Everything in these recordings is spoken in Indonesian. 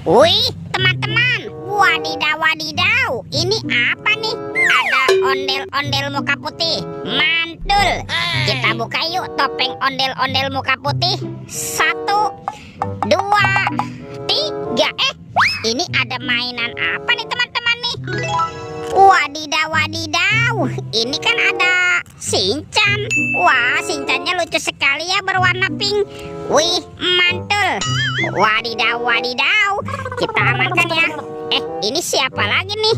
Wih, teman-teman, wadidaw wadidaw, ini apa nih? Ada ondel-ondel muka putih, mantul. Kita buka yuk topeng ondel-ondel muka putih. 1, 2, 3. Ini ada mainan apa nih teman-teman nih? Wadidaw wadidaw, ini kan ada Shinchan. Wah, Shinchannya lucu sekali ya, berwarna pink. Wih, mantul. Wadidaw wadidaw, kita amankan ya. Ini siapa lagi nih?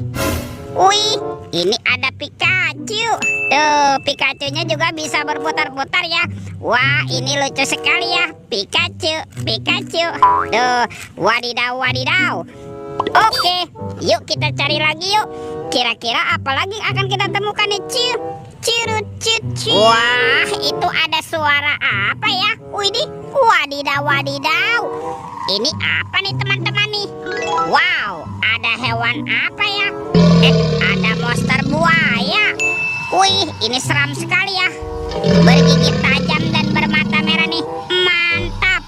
Wih, ini ada Pikachu. Tuh, Pikachunya juga bisa berputar-putar ya. Wah, ini lucu sekali ya, Pikachu. Tuh, wadidaw wadidaw. Oke, yuk kita cari lagi yuk. Kira-kira apa lagi akan kita temukan nih, Ciu? Wah, itu ada suara apa ya? Widih, wadidaw wadidaw. Ini apa nih teman-teman nih? Wow, ada hewan apa ya? Ada monster buaya. Wih, ini seram sekali ya. Bergigi tajam dan bermata merah nih. Mantap,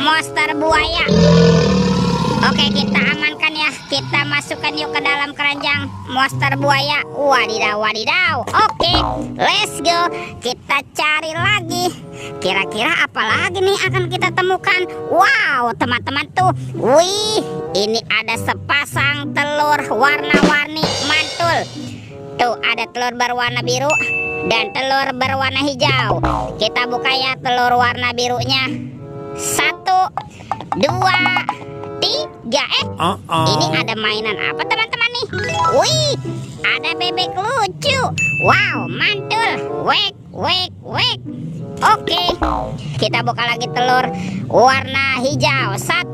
monster buaya. Oke, kita amankan ya. Kita masukkan yuk ke dalam keranjang monster buaya. Wadidaw wadidaw. Oke, let's go. Kita cari lagi. Kira-kira apa lagi nih akan kita temukan? Wow, teman-teman tuh. Wih, ini ada sepasang telur warna-warni, mantul. Tuh, ada telur berwarna biru dan telur berwarna hijau. Kita buka ya telur warna birunya. 1, 2, 3. Ini ada mainan apa teman-teman nih? Wih, ada bebek lucu. Wow, mantul. Wek. Oke, kita buka lagi telur warna hijau. 1,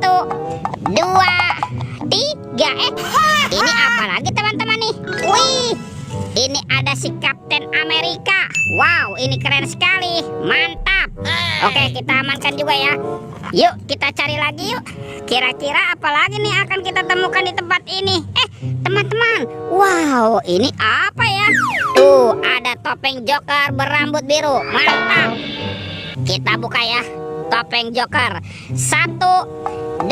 2, 3. Ini apa lagi teman-teman nih? Wih, ini ada si Kapten Amerika. Wow, ini keren sekali. Mantap. Oke, kita amankan juga ya. Yuk, kita cari lagi yuk. Kira-kira apa lagi nih akan kita temukan di tempat ini? Teman-teman, wow, ini apa ya? Tuh, ada topeng Joker berambut biru. Mantap. Kita buka ya topeng Joker. 1, 2,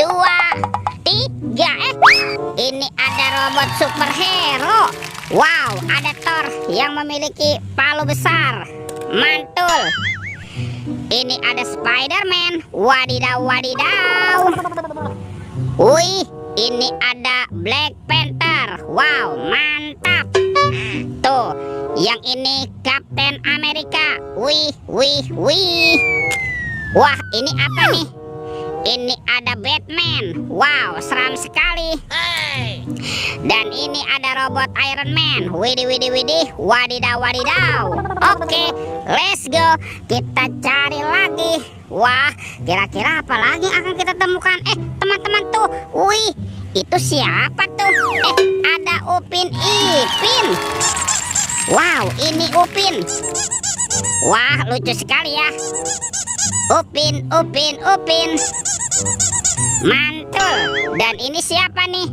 3. Ini ada robot superhero. Wow, ada Thor yang memiliki palu besar. Mantul. Ini ada Spider-Man. Wadidaw wadidaw. Wih, ini ada Black Panther. Wow, mantap. Tuh, yang ini Kapten Amerika. Wih. Wah, ini apa nih? Ini ada Batman. Wow, seram sekali. Dan ini ada robot Iron Man. Widih. Wadidaw wadidaw. Oke, let's go. Kita cari lagi. Wah, kira-kira apa lagi akan kita temukan? Teman-teman tuh. Wih, itu siapa tuh? Ada Upin Ipin. Wow, ini Upin. Wah, lucu sekali ya. Upin. Mantul. Dan ini siapa nih?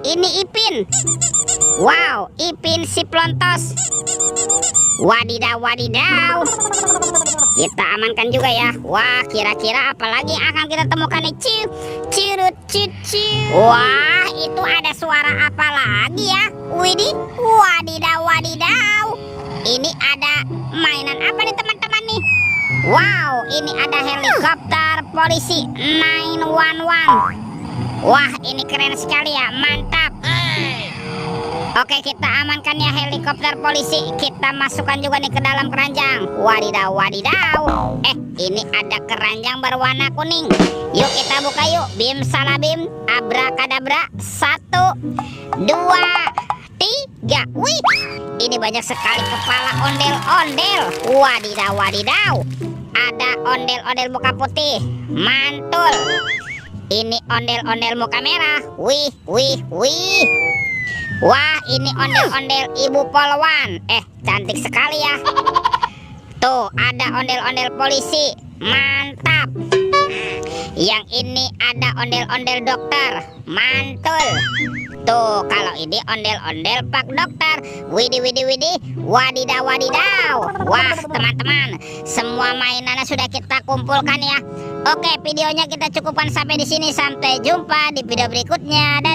Ini Ipin. Wow, Ipin si Plontos. Wadidaw wadidaw. Kita amankan juga ya. Wah, kira-kira apa lagi yang akan kita temukan nih? Wah, itu ada suara apa lagi ya? Widih, wadidaw wadidaw. Ini ada mainan apa nih teman-teman nih? Wow, ini ada helikopter polisi 911. Wah, ini keren sekali ya, mantap. Oke, kita amankan ya helikopter polisi. Kita masukkan juga nih ke dalam keranjang. Wadidaw wadidaw. Ini ada keranjang berwarna kuning. Yuk kita buka yuk. Bim salabim, abrakadabra. 1, 2, 3. Wih, ini banyak sekali kepala ondel-ondel. Wadidaw wadidaw. Ada ondel-ondel muka putih. Mantul. Ini ondel-ondel muka merah. Wih. Wah, ini ondel-ondel ibu polwan. Cantik sekali ya. Tuh, ada ondel-ondel polisi. Mantap. Yang ini ada ondel-ondel dokter. Mantul. Tuh, kalau ini ondel-ondel Pak Dokter. Widih, widih, widih. Wadidaw, wadidaw. Wah, teman-teman, semua mainannya sudah kita kumpulkan ya. Oke, videonya kita cukupkan sampai di sini. Sampai jumpa di video berikutnya. Dadah.